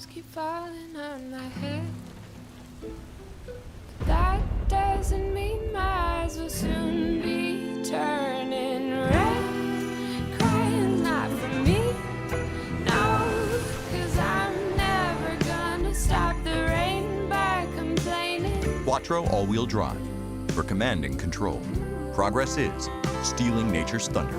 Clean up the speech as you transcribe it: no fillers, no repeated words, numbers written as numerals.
raindrops keep falling on my head. That doesn't mean my eyes will soon be turning red. Crying's not for me, no, 'cause I'm never gonna stop the rain by complaining. Quattro all-wheel drive for commanding control. Progress is stealing nature's thunder.